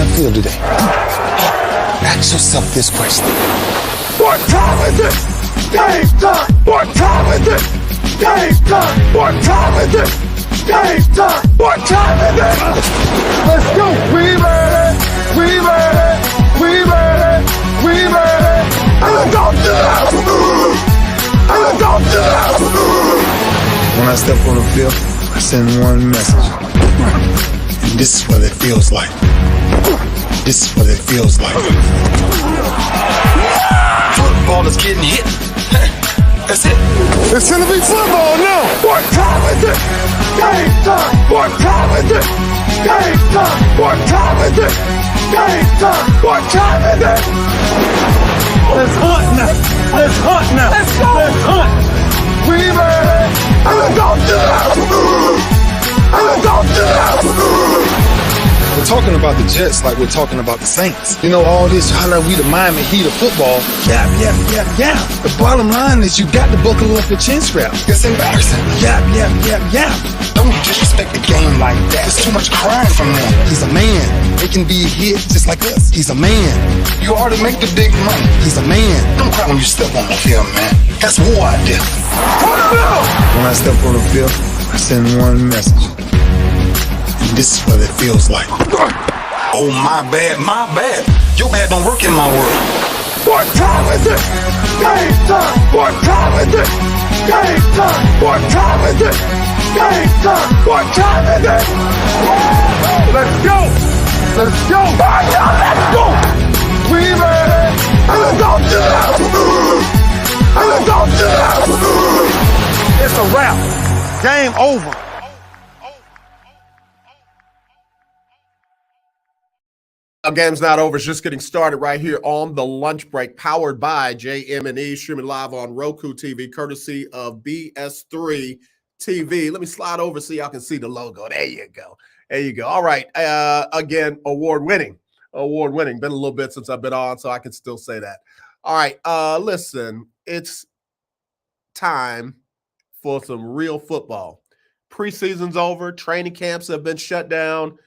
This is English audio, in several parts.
I feel today? Ask yourself this question. What time is it? Game time! What time is it? Game time! What time is it? Game time! What time is it? Let's go! We ready! We ready! We ready! We ready! And let's go to the house! And let's go to the house! When I step on the field, I send one message. And this is what it feels like. This is what it feels like. Football is getting hit. That's it. It's gonna be football now. What time is it? Game time. What time is it? Game time. What time is it? Game time. What time is it? Let's hunt now. Let's hunt now. Let's go. Let's hunt. We ready? And let's go to the house. And let's go to the house. We're talking about the Jets like we're talking about the Saints. You know, all this, how like we the Miami Heat of football. Yap. The bottom line is you got to buckle up your chin strap. It's embarrassing. Yap. Don't disrespect the game like that. There's too much crying from them. He's a man. They can be a hit just like us. He's a man. You already make the big money. He's a man. Don't cry when you step on the field, man. That's war out there. When I step on the field, I send one message. This is what it feels like. Oh, my bad. Your bad don't work in my world. What time is it? Game time. What time is it? Game time. What time is it? Game time. What time is it? Let's go. Let's go. Let's go. We ready? And let's go to the house. And let's go to the house. It's a wrap. Game over. Our game's not over. It's just getting started right here on the lunch break, powered by JM&E, streaming live on Roku TV, courtesy of BS3 TV. Let me slide over so y'all can see the logo. There you go. All right. Again, award-winning. Been a little bit since I've been on, so I can still say that. All right. Listen, it's time for some real football. Preseason's over. Training camps have been shut down.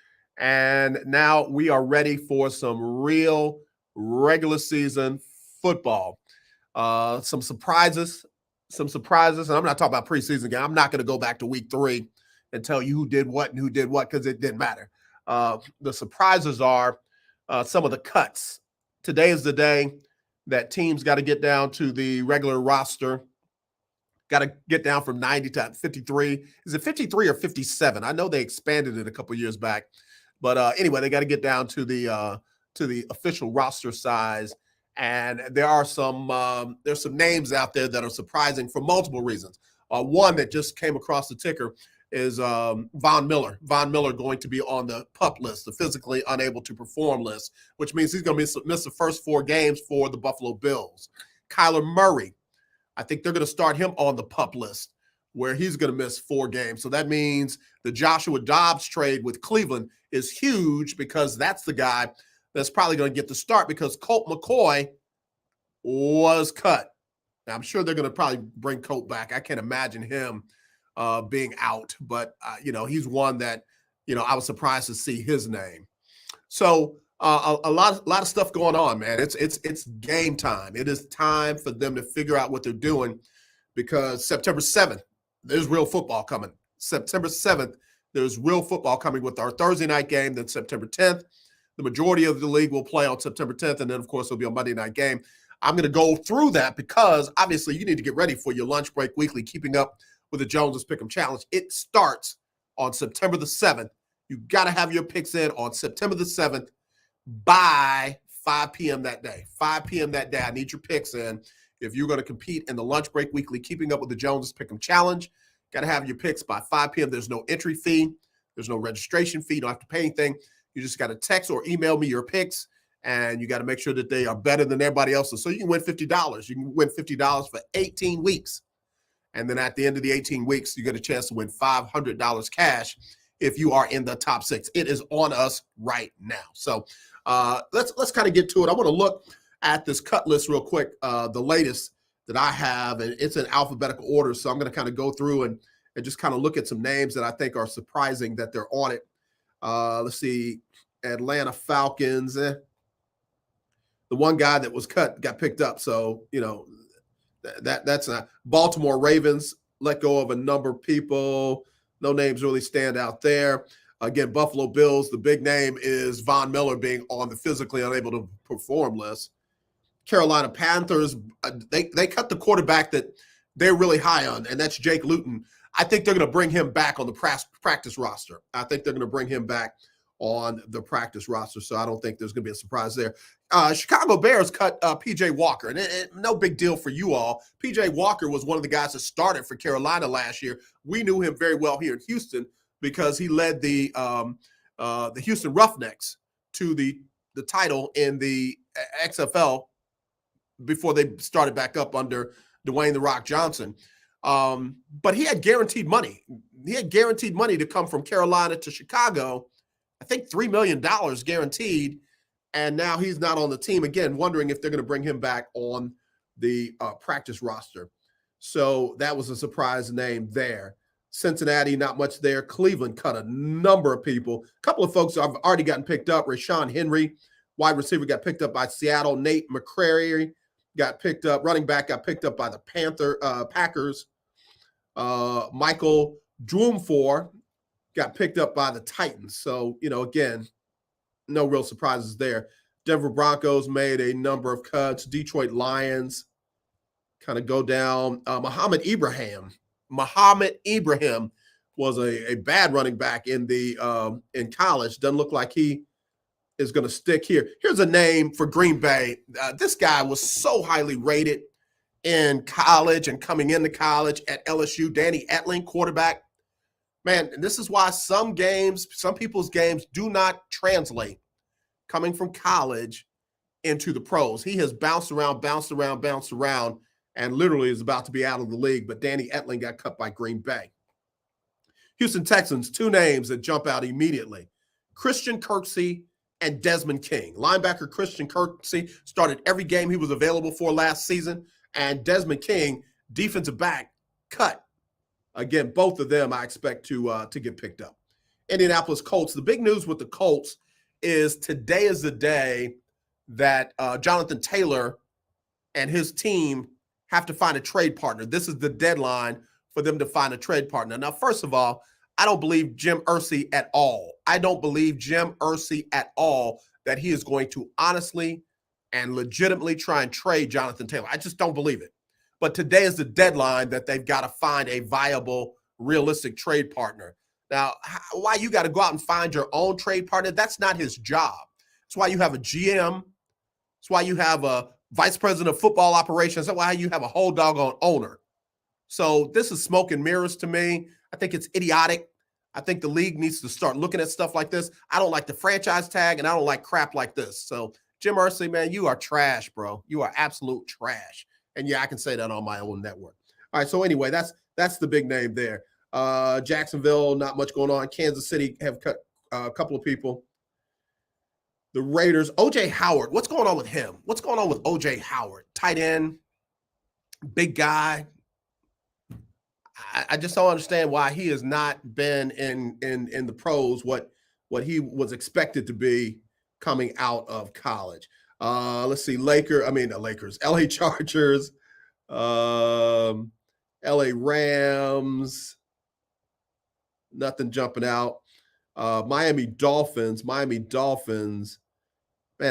And now we are ready for some real regular season football. Some surprises. And I'm not talking about preseason game. I'm not going to go back to week 3 and tell you who did what because it didn't matter. The surprises are some of the cuts. Today is the day that teams got to get down to the regular roster. Got to get down from 90 to 53. Is it 53 or 57? I know they expanded it a couple years back. But anyway, they got to get down to the official roster size, and there are there's some names out there that are surprising for multiple reasons. One that just came across the ticker is Von Miller. Von Miller going to be on the PUP list, the physically unable to perform list, which means he's going to miss the first 4 games for the Buffalo Bills. Kyler Murray, I think they're going to start him on the PUP list, where he's going to miss 4 games. So that means the Joshua Dobbs trade with Cleveland is huge because that's the guy that's probably going to get the start because Colt McCoy was cut. Now, I'm sure they're going to probably bring Colt back. I can't imagine him being out, but, he's one that, I was surprised to see his name. So a lot of stuff going on, man. It's game time. It is time for them to figure out what they're doing because September 7th, there's real football coming. September 7th, there's real football coming with our Thursday night game. Then September 10th, the majority of the league will play on September 10th. And then, of course, it'll be a Monday night game. I'm going to go through that because, obviously, you need to get ready for your lunch break weekly, keeping up with the Joneses Pick'em Challenge. It starts on September the 7th. You got to have your picks in on September the 7th by 5 p.m. that day. 5 p.m. that day, I need your picks in. If you're going to compete in the lunch break weekly, keeping up with the Joneses Pick'em Challenge, got to have your picks by 5 p.m. There's no entry fee. There's no registration fee. You don't have to pay anything. You just got to text or email me your picks, and you got to make sure that they are better than everybody else's. So you can win $50. You can win $50 for 18 weeks. And then at the end of the 18 weeks, you get a chance to win $500 cash if you are in the top 6. It is on us right now. So let's kind of get to it. I want to look at this cut list real quick, the latest that I have, and it's in alphabetical order. So I'm going to kind of go through and just kind of look at some names that I think are surprising that they're on it. Let's see. Atlanta Falcons. The one guy that was cut got picked up. So, that's not. Baltimore Ravens let go of a number of people. No names really stand out there. Again, Buffalo Bills, the big name is Von Miller being on the physically unable to perform list. Carolina Panthers, they cut the quarterback that they're really high on, and that's Jake Luton. I think they're going to bring him back on the practice roster. I think they're going to bring him back on the practice roster, so I don't think there's going to be a surprise there. Chicago Bears cut P.J. Walker, and no big deal for you all. P.J. Walker was one of the guys that started for Carolina last year. We knew him very well here in Houston because he led the Houston Roughnecks to the title in the XFL before they started back up under Dwayne "The Rock" Johnson. But he had guaranteed money. He had guaranteed money to come from Carolina to Chicago. I think $3 million guaranteed. And now he's not on the team. Again, wondering if they're going to bring him back on the practice roster. So that was a surprise name there. Cincinnati, not much there. Cleveland cut a number of people. A couple of folks have already gotten picked up. Rashawn Henry, wide receiver, got picked up by Seattle. Nate McCrary got picked up. Running back got picked up by the Packers. Michael Drumfor got picked up by the Titans. So, again, no real surprises there. Denver Broncos made a number of cuts. Detroit Lions kind of go down. Muhammad Ibrahim was a bad running back in college. Doesn't look like he is going to stick here. Here's a name for Green Bay. This guy was so highly rated in college and coming into college at LSU. Danny Etling, quarterback. Man, this is why some people's games do not translate coming from college into the pros. He has bounced around, and literally is about to be out of the league. But Danny Etling got cut by Green Bay. Houston Texans, two names that jump out immediately. Christian Kirksey and Desmond King. Linebacker Christian Kirksey started every game he was available for last season. And Desmond King, defensive back, cut. Again, both of them I expect to get picked up. Indianapolis Colts. The big news with the Colts is today is the day that Jonathan Taylor and his team have to find a trade partner. This is the deadline for them to find a trade partner. Now, first of all, I don't believe Jim Irsay at all. I don't believe Jim Irsay at all that he is going to honestly and legitimately try and trade Jonathan Taylor. I just don't believe it. But today is the deadline that they've got to find a viable, realistic trade partner. Now, why you got to go out and find your own trade partner? That's not his job. That's why you have a GM. That's why you have a vice president of football operations. That's why you have a whole doggone owner. So this is smoke and mirrors to me. I think it's idiotic. I think the league needs to start looking at stuff like this. I don't like the franchise tag, and I don't like crap like this. So Jim Irsay, man, you are trash, bro. You are absolute trash. And yeah, I can say that on my own network. All right, so anyway, that's the big name there. Jacksonville, not much going on. Kansas City have cut a couple of people. The Raiders, O.J. Howard, what's going on with him? What's going on with O.J. Howard? Tight end, big guy. I just don't understand why he has not been in the pros what he was expected to be coming out of college. Let's see, LA Chargers, LA Rams, nothing jumping out. Miami Dolphins, man,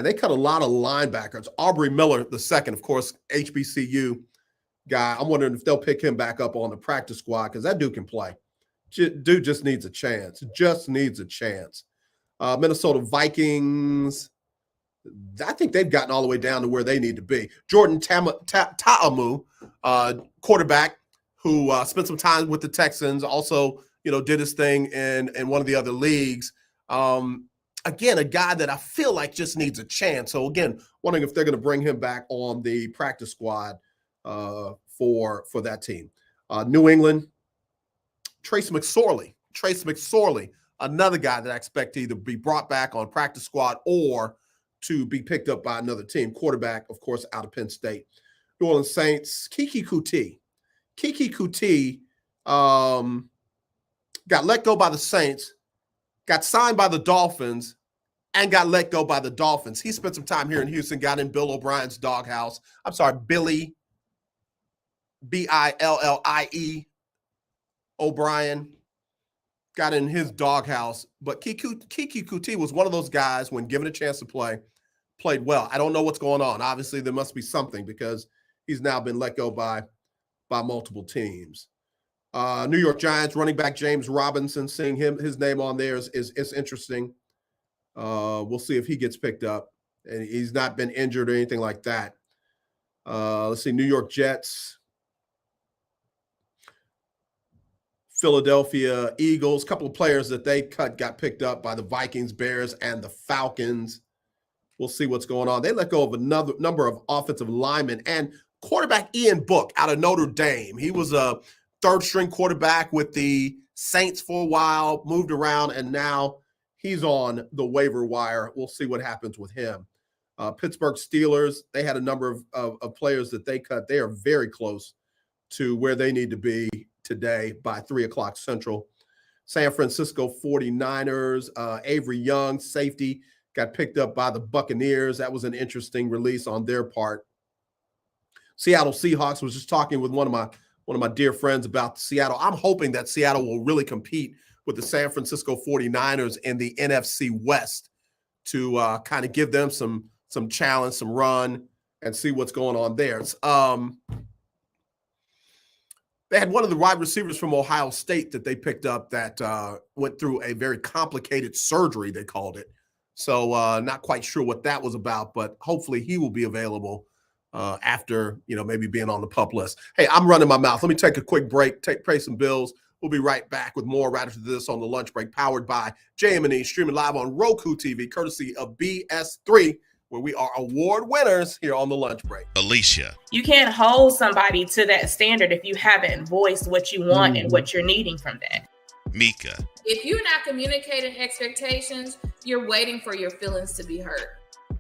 they cut a lot of linebackers. Aubrey Miller, the second, of course, HBCU guy. I'm wondering if they'll pick him back up on the practice squad because that dude can play. Dude just needs a chance. Minnesota Vikings, I think they've gotten all the way down to where they need to be. Jordan Ta'amu, quarterback, who spent some time with the Texans, also, did his thing in one of the other leagues. Again, a guy that I feel like just needs a chance. So again, wondering if they're going to bring him back on the practice squad for that team. New England, Trace McSorley, another guy that I expect to either be brought back on practice squad or to be picked up by another team. Quarterback, of course, out of Penn State. New Orleans Saints, Kiki Kuti got let go by the Saints, got signed by the Dolphins, and got let go by the Dolphins. He spent some time here in Houston, got in Bill O'Brien's doghouse. I'm sorry, Billy, Billie O'Brien, got in his doghouse. But Kiki Kuti was one of those guys, when given a chance to play, played well. I don't know what's going on. Obviously, there must be something, because he's now been let go by multiple teams. New York Giants running back James Robinson, seeing his name on there is interesting. We'll see if he gets picked up. And he's not been injured or anything like that. Let's see, New York Jets, Philadelphia Eagles, a couple of players that they got picked up by the Vikings, Bears, and the Falcons. We'll see what's going on. They let go of another number of offensive linemen, and quarterback Ian Book out of Notre Dame. He was a third-string quarterback with the Saints for a while, moved around, and now he's on the waiver wire. We'll see what happens with him. Pittsburgh Steelers, they had a number of players that they cut. They are very close to where they need to be today by 3 o'clock Central. San Francisco 49ers, Avery Young, safety, got picked up by the Buccaneers. That was an interesting release on their part. Seattle Seahawks, was just talking with one of my dear friends about Seattle. I'm hoping that Seattle will really compete with the San Francisco 49ers in the NFC West to kind of give them some challenge, some run, and see what's going on there. They had one of the wide receivers from Ohio State that they picked up that went through a very complicated surgery, they called it. So not quite sure what that was about, but hopefully he will be available after, maybe being on the PUP list. Hey, I'm running my mouth. Let me take a quick break, pay some bills. We'll be right back with more right after this on the lunch break, powered by JM&E, streaming live on Roku TV, courtesy of BS3, where we are award winners here on the lunch break. Alicia. You can't hold somebody to that standard if you haven't voiced what you want and what you're needing from that. Mika. If you're not communicating expectations, you're waiting for your feelings to be hurt.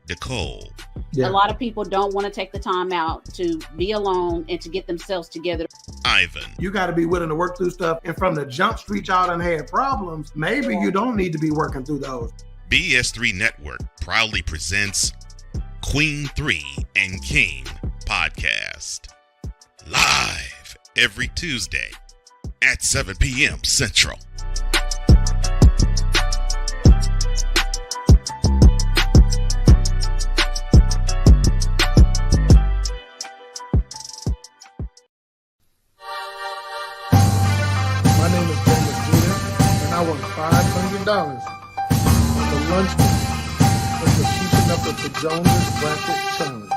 Nicole. Yeah. A lot of people don't want to take the time out to be alone and to get themselves together. Ivan. You got to be willing to work through stuff. And from the jump street, y'all done had problems. Maybe you don't need to be working through those. BS3 Network proudly presents Queen 3 and King podcast. Live every Tuesday at 7 p.m. Central. My name is JM&E, and I want $500 on the lunch break for keeping up with the Jonas Bracket Challenge.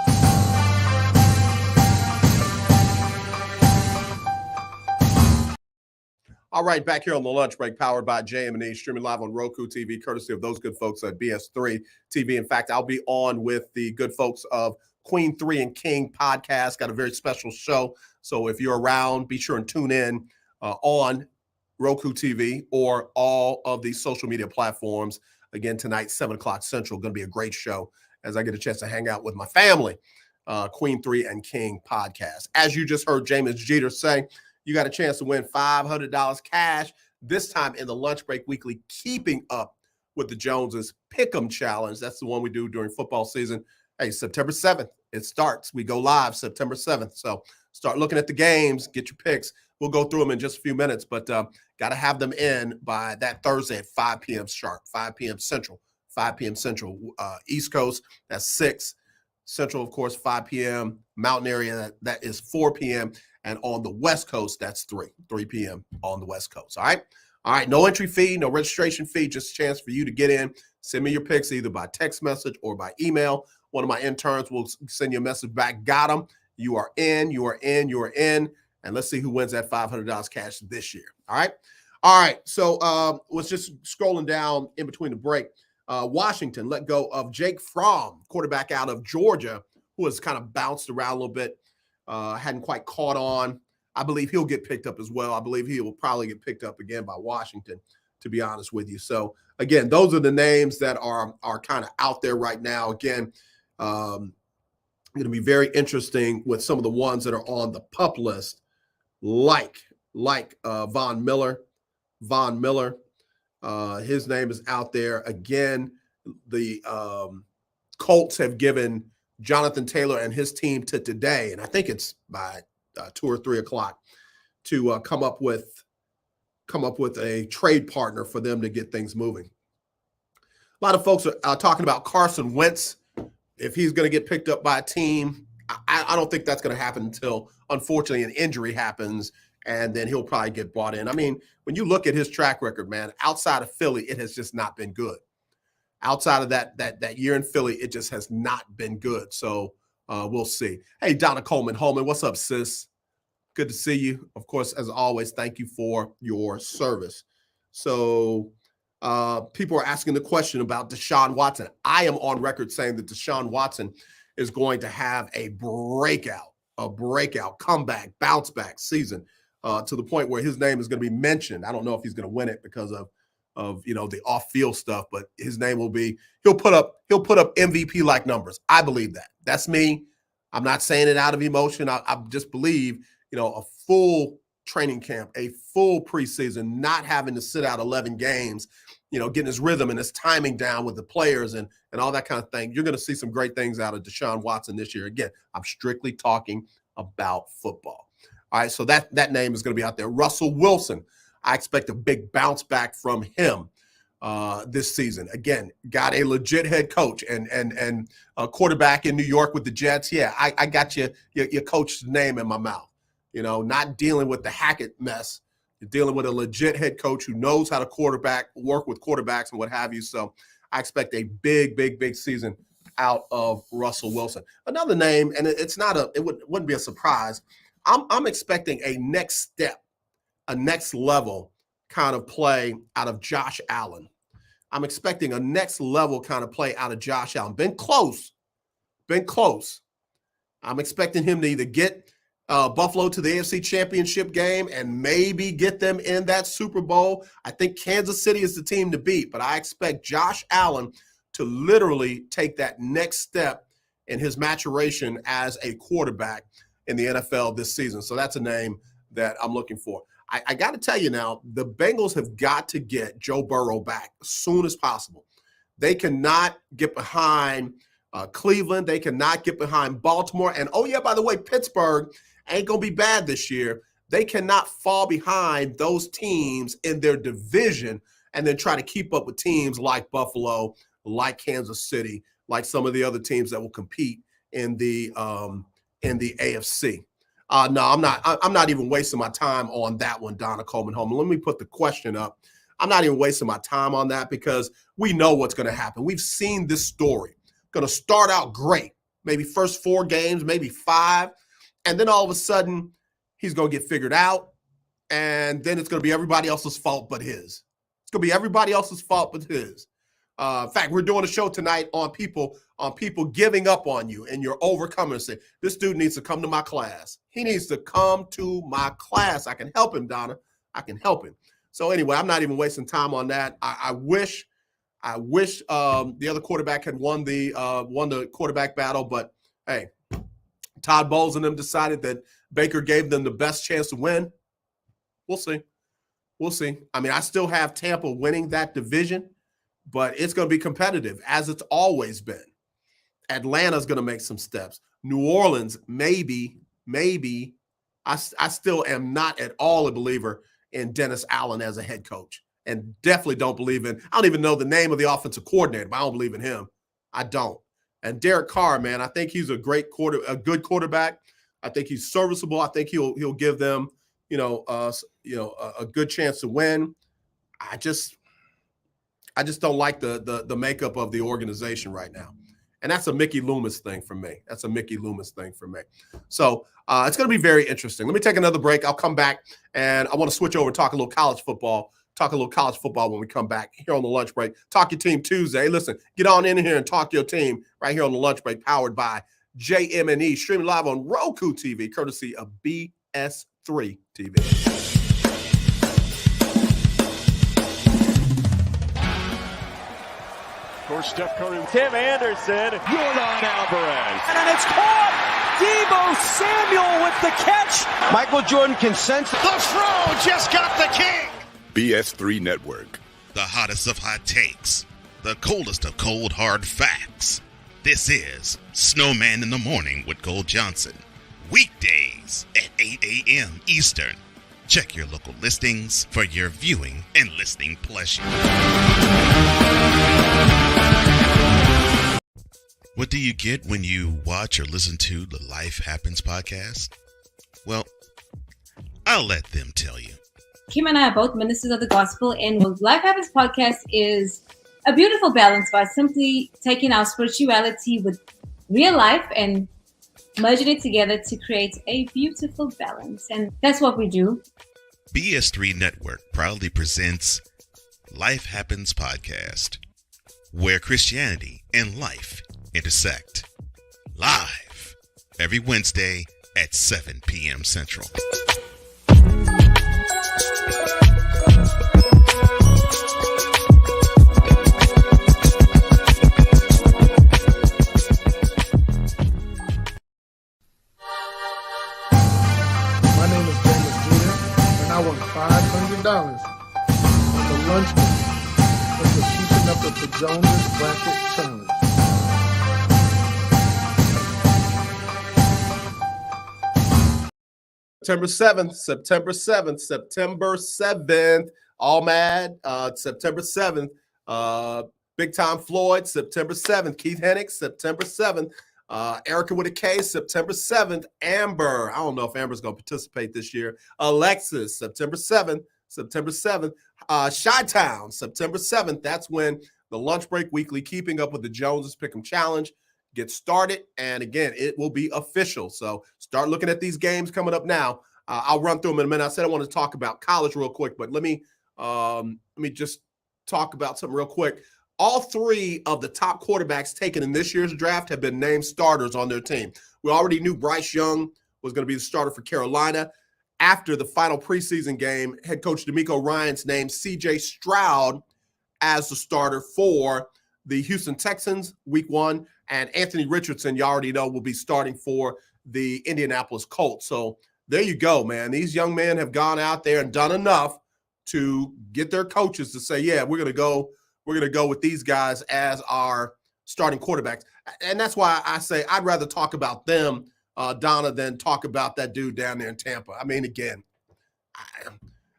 All right, back here on the lunch break, powered by JM&E, streaming live on Roku TV, courtesy of those good folks at BS3 TV. In fact, I'll be on with the good folks of Queen 3 and King podcast. Got a very special show. So if you're around, be sure and tune in on Roku TV or all of the social media platforms. Again, tonight, 7 o'clock Central. Going to be a great show as I get a chance to hang out with my family. Queen 3 and King podcast. As you just heard James Jeter say, you got a chance to win $500 cash, this time in the Lunch Break Weekly, keeping up with the Joneses Pick'em Challenge. That's the one we do during football season. Hey, September 7th, it starts. We go live September 7th. So start looking at the games, get your picks. We'll go through them in just a few minutes, but got to have them in by that Thursday at 5 p.m. sharp, 5 p.m. Central, 5 p.m. Central. East Coast, that's 6. Central, of course, 5 p.m. Mountain area, that is 4 p.m. And on the West Coast, that's 3 p.m. on the West Coast. All right. All right. No entry fee, no registration fee, just a chance for you to get in. Send me your picks either by text message or by email. One of my interns will send you a message back. Got them. You are in, you are in, you are in. And let's see who wins that $500 cash this year. All right. All right. So was just scrolling down in between the break. Washington let go of Jake Fromm, quarterback out of Georgia, who has kind of bounced around a little bit. Hadn't quite caught on. I believe he'll get picked up as well. I believe he will probably get picked up again by Washington, to be honest with you. So, again, those are the names that are kind of out there right now. Again, going to be very interesting with some of the ones that are on the PUP list, like Von Miller. His name is out there again. Colts have given Jonathan Taylor and his team to today, and I think it's by 2 or 3 o'clock, to come up with a trade partner for them to get things moving. A lot of folks are talking about Carson Wentz, if he's going to get picked up by a team. I don't think that's going to happen until, unfortunately, an injury happens, and then he'll probably get brought in. I mean, when you look at his track record, man, outside of Philly, it has just not been good. Outside of that year in Philly, it just has not been good. So we'll see. Hey, Donna Coleman-Holman, what's up, sis? Good to see you. Of course, as always, thank you for your service. So people are asking the question about Deshaun Watson. I am on record saying that Deshaun Watson is going to have a breakout, comeback, bounce back season to the point where his name is going to be mentioned. I don't know if he's going to win it because of the off-field stuff, but his name will be, he'll put up MVP like numbers. I believe that. That's me. I'm not saying it out of emotion. I just believe, a full training camp, a full preseason, not having to sit out 11 games, getting his rhythm and his timing down with the players and all that kind of thing. You're going to see some great things out of Deshaun Watson this year. Again, I'm strictly talking about football. All right, so that name is going to be out there. Russell Wilson, I expect a big bounce back from him this season. Again, got a legit head coach and a quarterback in New York with the Jets. Yeah, I got your coach's name in my mouth. Not dealing with the Hackett mess. You're dealing with a legit head coach who knows how to work with quarterbacks and what have you. So I expect a big season out of Russell Wilson. Another name, and it wouldn't be a surprise. I'm expecting a next step, a next level kind of play out of Josh Allen. I'm expecting a next level kind of play out of Josh Allen. Been close. I'm expecting him to either get Buffalo to the AFC Championship game and maybe get them in that Super Bowl. I think Kansas City is the team to beat, but I expect Josh Allen to literally take that next step in his maturation as a quarterback in the NFL this season. So that's a name that I'm looking for. I got to tell you now, the Bengals have got to get Joe Burrow back as soon as possible. They cannot get behind Cleveland. They cannot get behind Baltimore. And, oh, yeah, by the way, Pittsburgh ain't going to be bad this year. They cannot fall behind those teams in their division and then try to keep up with teams like Buffalo, like Kansas City, like some of the other teams that will compete in the AFC. No, I'm not even wasting my time on that one, Donna Coleman-Holman. Let me put the question up. I'm not even wasting my time on that because we know what's going to happen. We've seen this story. Going to start out great, maybe first 4 games, maybe 5, and then all of a sudden he's going to get figured out, and then it's going to be everybody else's fault but his. It's going to be everybody else's fault but his. In fact, we're doing a show tonight on people giving up on you and you're overcoming and say, this dude needs to come to my class. He needs to come to my class. I can help him, Donna. I can help him. So anyway, I'm not even wasting time on that. I wish the other quarterback had won the quarterback battle, but hey, Todd Bowles and them decided that Baker gave them the best chance to win. We'll see. I mean, I still have Tampa winning that division, but it's going to be competitive as it's always been. Atlanta's going to make some steps. New Orleans, maybe. I still am not at all a believer in Dennis Allen as a head coach, and definitely don't believe in. I don't even know the name of the offensive coordinator, but I don't believe in him. I don't. And Derek Carr, man, I think he's a good quarterback. I think he's serviceable. I think he'll give them, a good chance to win. I just don't like the makeup of the organization right now. And that's a Mickey Loomis thing for me. So it's going to be very interesting. Let me take another break. I'll come back, and I want to switch over and talk a little college football. When we come back here on the lunch break. Talk Your Team Tuesday. Listen, get on in here and talk your team right here on the lunch break, powered by JM&E, streaming live on Roku TV, courtesy of BS3 TV. Of course, Steph Curry, Tim Anderson, Jordan Alvarez. And it's caught! Deebo Samuel with the catch. Michael Jordan can sense. The throw just got the king. BS3 Network. The hottest of hot takes, the coldest of cold hard facts. This is Snowman in the Morning with Gold Johnson. Weekdays at 8 a.m. Eastern. Check your local listings for your viewing and listening pleasure. What do you get when you watch or listen to the Life Happens podcast? Well, I'll let them tell you. Kim and I are both ministers of the gospel, and Life Happens podcast is a beautiful balance by simply taking our spirituality with real life and merging it together to create a beautiful balance. And that's what we do. BS3 Network proudly presents Life Happens podcast, where Christianity and life intersect. Live every Wednesday at 7 p.m. Central. $500 on the lunch break for keeping up with the Jonas Bracket Challenge. September 7th, All Mad, September 7th, Big Time Floyd, September 7th, Keith Hennig, September 7th, Erica with a K, September 7th, Amber, I don't know if Amber's going to participate this year, Alexis, September 7th, Chi-Town, September 7th, that's when the Lunch Break Weekly Keeping Up with the Joneses Pick'em Challenge gets started, and again, it will be official, so start looking at these games coming up now. I'll run through them in a minute. I said I want to talk about college real quick, but let me just talk about something real quick. All three of the top quarterbacks taken in this year's draft have been named starters on their team. We already knew Bryce Young was going to be the starter for Carolina. After the final preseason game, head coach DeMeco Ryans named C.J. Stroud as the starter for the Houston Texans week 1, and Anthony Richardson, you already know, will be starting for the Indianapolis Colts. So there you go, man. These young men have gone out there and done enough to get their coaches to say, yeah, we're going to go with these guys as our starting quarterbacks. And that's why I say I'd rather talk about them, Donna, than talk about that dude down there in Tampa. I mean, again,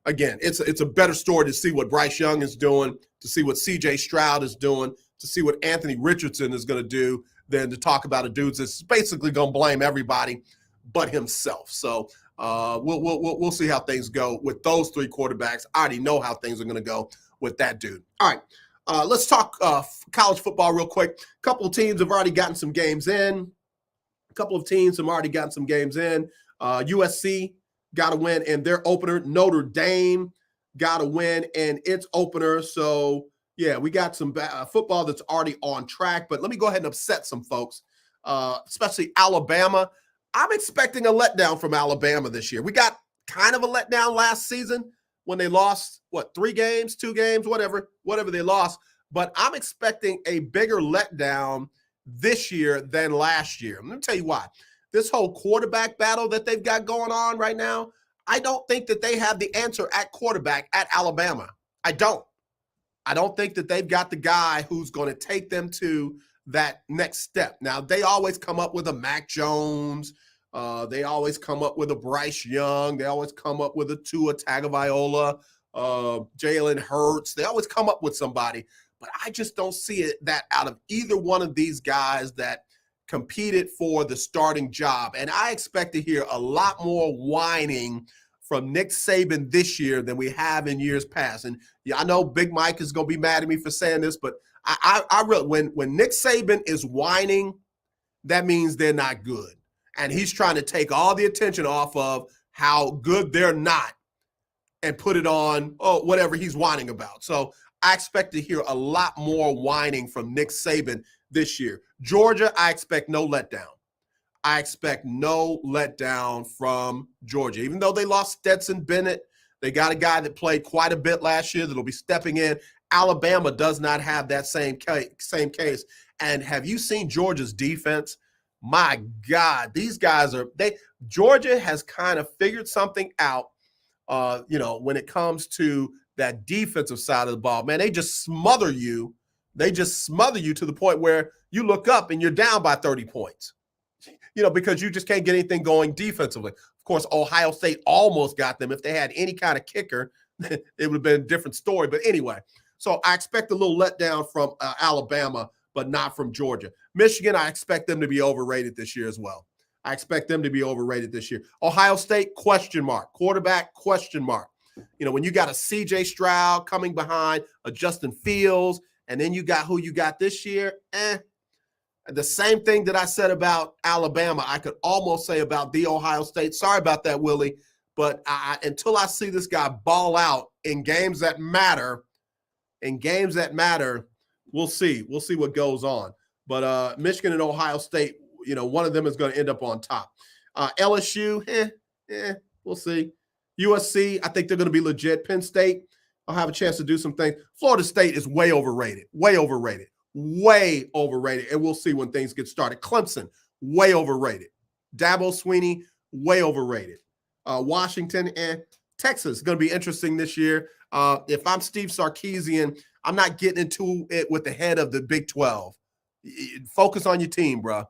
it's a better story to see what Bryce Young is doing, to see what C.J. Stroud is doing, to see what Anthony Richardson is going to do, than to talk about a dude that's basically going to blame everybody but himself. So we'll see how things go with those three quarterbacks. I already know how things are going to go with that dude. All right. Let's talk college football real quick. A couple of teams have already gotten some games in. USC got a win in their opener. Notre Dame got a win in its opener. So, yeah, we got some football that's already on track. But let me go ahead and upset some folks, especially Alabama. I'm expecting a letdown from Alabama this year. We got kind of a letdown last season when they lost, 3 games, 2 games, whatever they lost. But I'm expecting a bigger letdown this year than last year. I'm going to tell you why. This whole quarterback battle that they've got going on right now, I don't think that they have the answer at quarterback at Alabama. I don't think that they've got the guy who's going to take them to that next step. Now, they always come up with a Mac Jones. They always come up with a Bryce Young. They always come up with a Tua Tagovailoa, Jalen Hurts. They always come up with somebody. But I just don't see that out of either one of these guys that competed for the starting job. And I expect to hear a lot more whining from Nick Saban this year than we have in years past. And yeah, I know Big Mike is going to be mad at me for saying this, but I really, when Nick Saban is whining, that means they're not good. And he's trying to take all the attention off of how good they're not and put it on whatever he's whining about. So I expect to hear a lot more whining from Nick Saban this year. Georgia, I expect no letdown. I expect no letdown from Georgia. Even though they lost Stetson Bennett, they got a guy that played quite a bit last year that'll be stepping in. Alabama does not have that same case. And have you seen Georgia's defense? My God, these guys Georgia has kind of figured something out, when it comes to that defensive side of the ball. Man, they just smother you They just smother you to the point where you look up and you're down by 30 points, because you just can't get anything going defensively. Of course, Ohio State almost got them. If they had any kind of kicker, it would have been a different story. But anyway, so I expect a little letdown from Alabama, but not from Georgia. Michigan, I expect them to be overrated this year as well. I expect them to be overrated this year. Ohio State, question mark. Quarterback, question mark. When you got a C.J. Stroud coming behind a Justin Fields, and then you got who you got this year, the same thing that I said about Alabama, I could almost say about the Ohio State. Sorry about that, Willie. But until I see this guy ball out in games that matter, we'll see. We'll see what goes on. But Michigan and Ohio State, one of them is going to end up on top. LSU, we'll see. USC, I think they're going to be legit. Penn State, I'll have a chance to do some things. Florida State is way overrated. And we'll see when things get started. Clemson, way overrated. Dabo Swinney, way overrated. Washington and Texas is going to be interesting this year. If I'm Steve Sarkisian, I'm not getting into it with the head of the Big 12. Focus on your team, bro.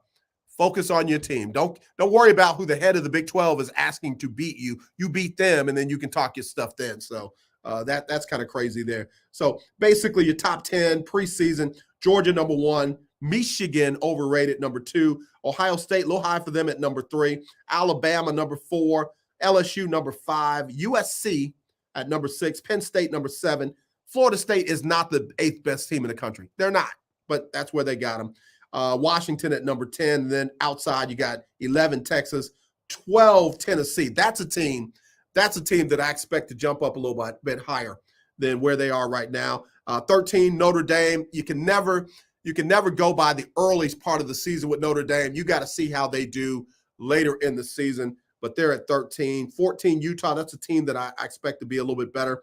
Focus on your team. Don't worry about who the head of the Big 12 is asking to beat you. You beat them, and then you can talk your stuff then. So that's kind of crazy there. So basically your top 10 preseason, Georgia number 1, Michigan overrated number 2, Ohio State a little high for them at number 3, Alabama number 4, LSU number 5, USC at number 6, Penn State number 7. Florida State is not the 8th best team in the country. They're not, but that's where they got them. Washington at number 10. Then outside you got 11 Texas, 12 Tennessee. That's a team that I expect to jump up a little bit higher than where they are right now. 13 Notre Dame. You can never go by the earliest part of the season with Notre Dame. You got to see how they do later in the season. But they're at 13. 14 Utah. That's a team that I expect to be a little bit better.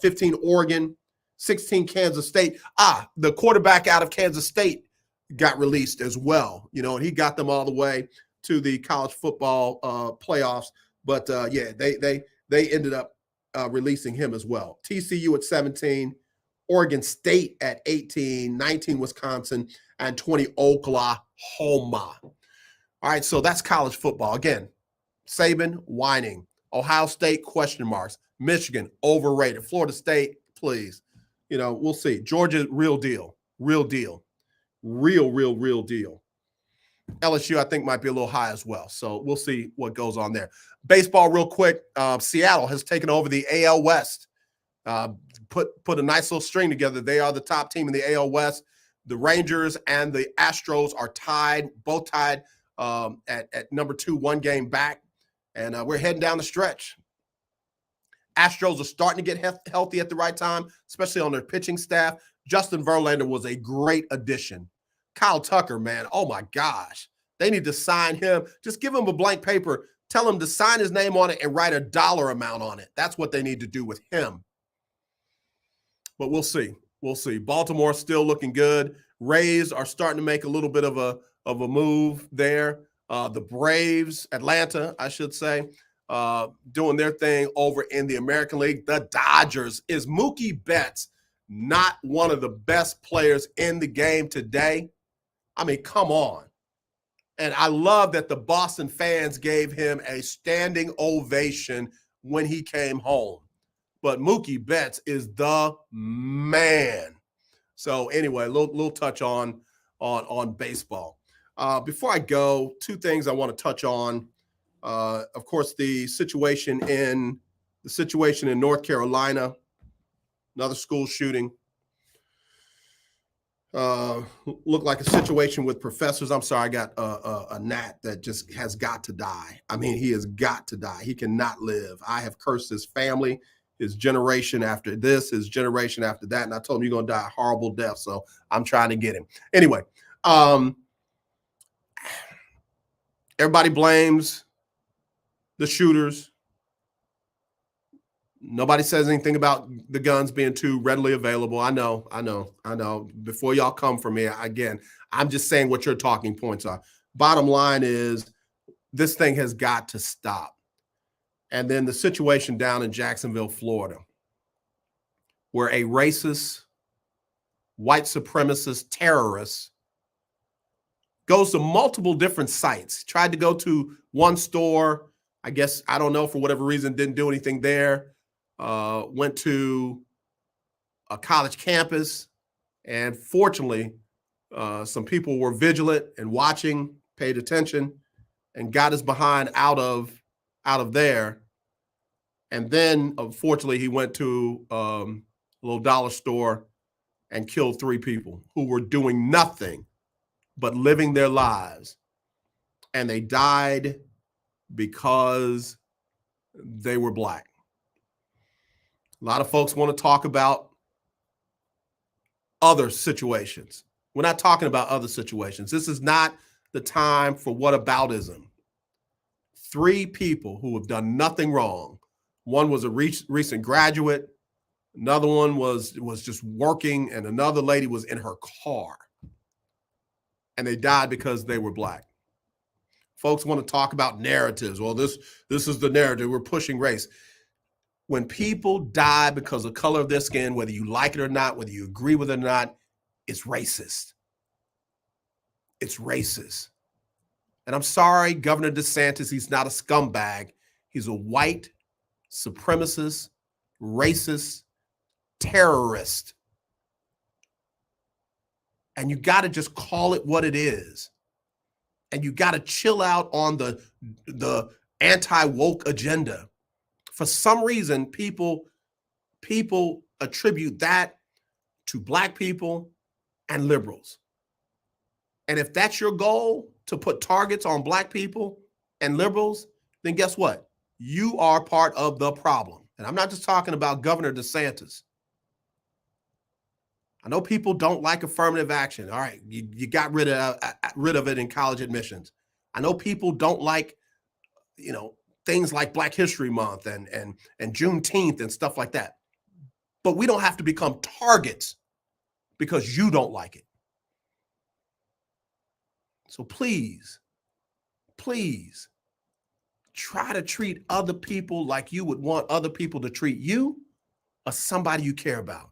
15 Oregon. 16 Kansas State. The quarterback out of Kansas State got released as well, and he got them all the way to the college football playoffs. But they ended up releasing him as well. TCU at 17, Oregon State at 18, 19 Wisconsin, and 20 Oklahoma. All right, so that's college football. Again, Saban whining. Ohio State question marks. Michigan overrated. Florida State, please. We'll see. Georgia, real deal. Real deal. LSU, I think, might be a little high as well. So we'll see what goes on there. Baseball, real quick. Seattle has taken over the AL West. Put a nice little string together. They are the top team in the AL West. The Rangers and the Astros are both tied at number 2, 1 game back. And we're heading down the stretch. Astros are starting to get healthy at the right time, especially on their pitching staff. Justin Verlander was a great addition. Kyle Tucker, man, oh my gosh. They need to sign him. Just give him a blank paper. Tell him to sign his name on it and write a dollar amount on it. That's what they need to do with him. But we'll see. We'll see. Baltimore still looking good. Rays are starting to make a little bit of a move there. The Braves, Atlanta, I should say, doing their thing over in the American League. The Dodgers. Is Mookie Betts not one of the best players in the game today? I mean, come on. And I love that the Boston fans gave him a standing ovation when he came home. But Mookie Betts is the man. So anyway, a little touch on baseball. Before I go, 2 things I want to touch on. Of course, the situation in North Carolina. Another school shooting. Looked like a situation with professors. I'm sorry, I got a gnat that just has got to die. I mean, he has got to die. He cannot live. I have cursed his family, his generation after this, his generation after that, and I told him you're going to die a horrible death, so I'm trying to get him. Anyway, everybody blames the shooters. Nobody says anything about the guns being too readily available. I know. Before y'all come for me, again, I'm just saying what your talking points are. Bottom line is this thing has got to stop. And then the situation down in Jacksonville, Florida, where a racist white supremacist terrorist, goes to multiple different sites. Tried to go to one store. I guess, I don't know, for whatever reason, didn't do anything there. Went to a college campus. And fortunately, some people were vigilant and watching, paid attention, and got his behind out of there. And then, unfortunately, he went to a little dollar store and killed 3 people who were doing nothing but living their lives. And they died because they were Black. A lot of folks want to talk about other situations. We're not talking about other situations. This is not the time for whataboutism. 3 people who have done nothing wrong. One was a recent graduate. Another one was just working, and another lady was in her car. And they died because they were Black. Folks want to talk about narratives. Well, this is the narrative. We're pushing race. When people die because of color of their skin, whether you like it or not, whether you agree with it or not, it's racist. It's racist. And I'm sorry, Governor DeSantis, he's not a scumbag. He's a white supremacist, racist terrorist. And you got to just call it what it is. And you got to chill out on the anti-woke agenda. For some reason, people attribute that to Black people and liberals. And if that's your goal, to put targets on Black people and liberals, then guess what? You are part of the problem. And I'm not just talking about Governor DeSantis. I know people don't like affirmative action. All right, you got rid of it in college admissions. I know people don't like, things like Black History Month and Juneteenth and stuff like that. But we don't have to become targets because you don't like it. So please try to treat other people like you would want other people to treat you or somebody you care about.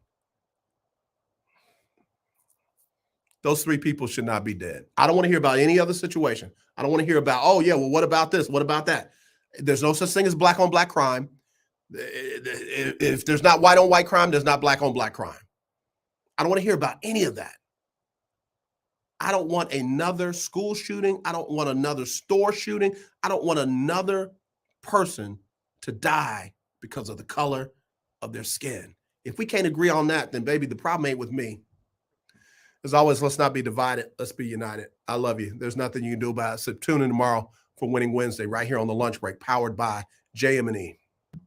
Those 3 people should not be dead. I don't want to hear about any other situation. I don't want to hear about, oh yeah, well, what about this? What about that? There's no such thing as Black on Black crime. If there's not white on white crime, there's not Black on Black crime. I don't want to hear about any of that. I don't want another school shooting. I don't want another store shooting. I don't want another person to die because of the color of their skin. If we can't agree on that, then baby, the problem ain't with me. As always, let's not be divided. Let's be united. I love you. There's nothing you can do about it. So tune in tomorrow for Winning Wednesday right here on the Lunch Break, powered by JM&E.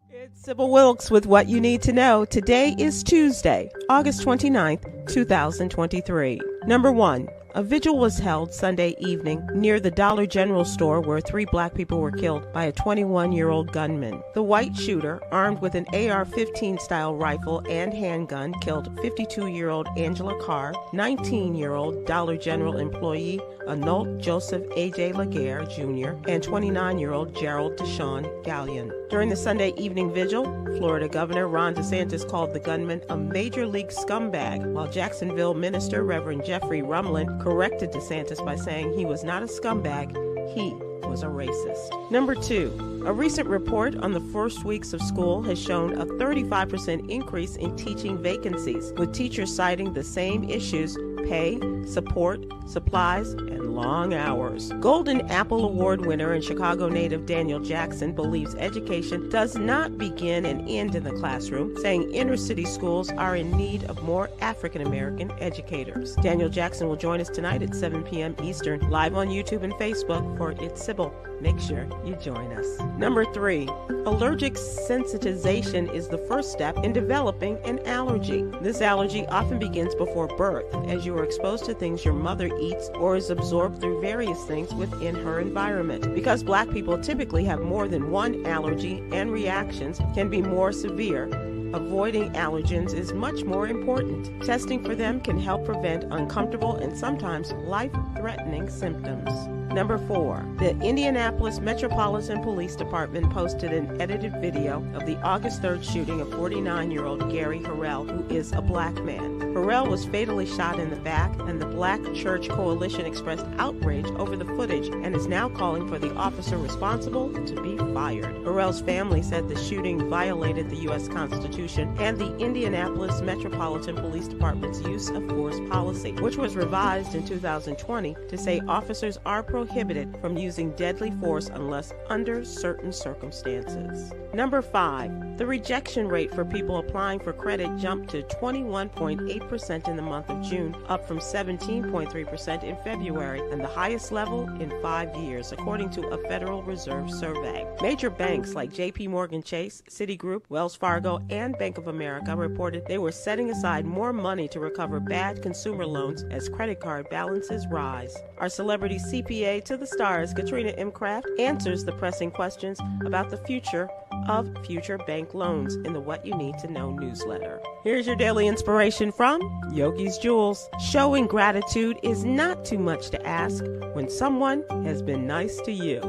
It's Sybil Wilkes with what you need to know. Today is Tuesday, August 29th, 2023. Number 1. A vigil was held Sunday evening near the Dollar General store where 3 Black people were killed by a 21-year-old gunman. The white shooter, armed with an AR-15 style rifle and handgun, killed 52-year-old Angela Carr, 19-year-old Dollar General employee Anolt Joseph A.J. Laguerre Jr., and 29-year-old Gerald Deshawn Gallion. During the Sunday evening vigil, Florida Governor Ron DeSantis called the gunman a major league scumbag, while Jacksonville Minister Reverend Jeffrey Rumlin corrected DeSantis by saying he was not a scumbag, he was a racist. Number 2, a recent report on the first weeks of school has shown a 35% increase in teaching vacancies, with teachers citing the same issues: pay, support, supplies, and long hours. Golden Apple Award winner and Chicago native Daniel Jackson believes education does not begin and end in the classroom, saying inner city schools are in need of more African American educators. Daniel Jackson will join us tonight at 7 p.m. Eastern, live on YouTube and Facebook for It's Sybil. Make sure you join us. Number 3, allergic sensitization is the first step in developing an allergy. This allergy often begins before birth, as you are exposed to things your mother eats or is absorbed through various things within her environment. Because Black people typically have more than one allergy and reactions can be more severe, avoiding allergens is much more important. Testing for them can help prevent uncomfortable and sometimes life-threatening symptoms. Number 4, the Indianapolis Metropolitan Police Department posted an edited video of the August 3rd shooting of 49-year-old Gary Harrell, who is a black man. Harrell was fatally shot in the back, and the Black Church Coalition expressed outrage over the footage and is now calling for the officer responsible to be fired. Harrell's family said the shooting violated the U.S. Constitution and the Indianapolis Metropolitan Police Department's use of force policy, which was revised in 2020 to say officers are prohibited from using deadly force unless under certain circumstances. Number 5, the rejection rate for people applying for credit jumped to 21.8% in the month of June, up from 17.3% in February, and the highest level in 5 years, according to a Federal Reserve survey. Major banks like JP Morgan Chase, Citigroup, Wells Fargo, and Bank of America reported they were setting aside more money to recover bad consumer loans as credit card balances rise. Our celebrity CPA to the stars, Katrina M. Kraft, answers the pressing questions about the future of future bank loans in the What You Need to Know newsletter. Here's your daily inspiration from Yogi's Jewels. Showing gratitude is not too much to ask when someone has been nice to you.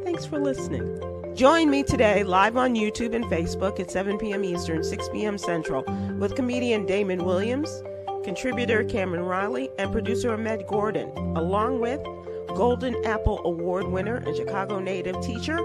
Thanks for listening. Join me today live on YouTube and Facebook at 7 p.m. Eastern, 6 p.m. Central with comedian Damon Williams, contributor Cameron Riley, and producer Ahmed Gordon, along with Golden Apple Award winner and Chicago native teacher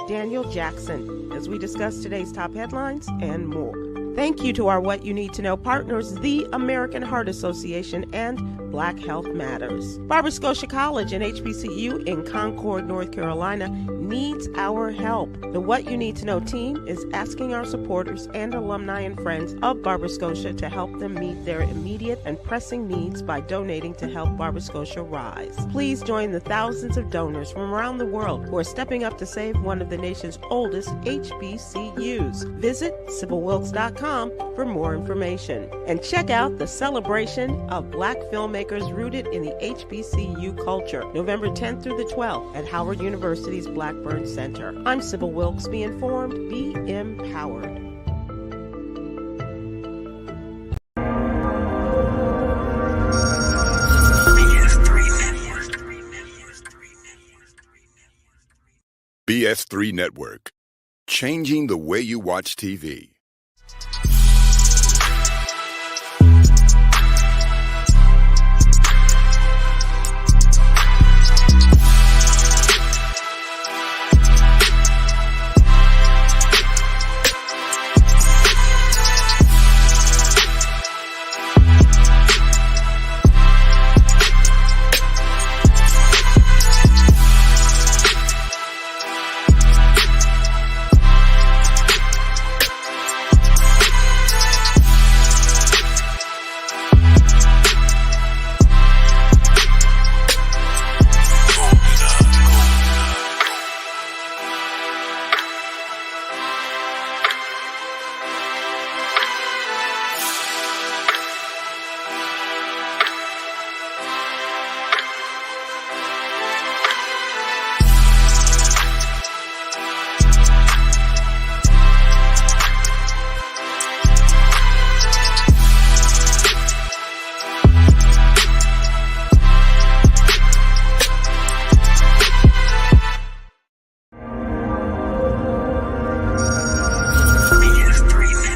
Daniel Jackson, as we discuss today's top headlines and more. Thank you to our What You Need to Know partners, the American Heart Association and Black Health Matters. Barbara Scotia College and HBCU in Concord, North Carolina needs our help. The What You Need to Know team is asking our supporters and alumni and friends of Barbara Scotia to help them meet their immediate and pressing needs by donating to help Barbara Scotia rise. Please join the thousands of donors from around the world who are stepping up to save one of the nation's oldest HBCUs. Visit SybilWilkes.com for more information. And check out the celebration of Black filmmakers rooted in the HBCU culture, November 10th through the 12th at Howard University's Blackburn Center. I'm Sybil Wilkes. Be informed, be empowered. BS3 Network, changing the way you watch TV.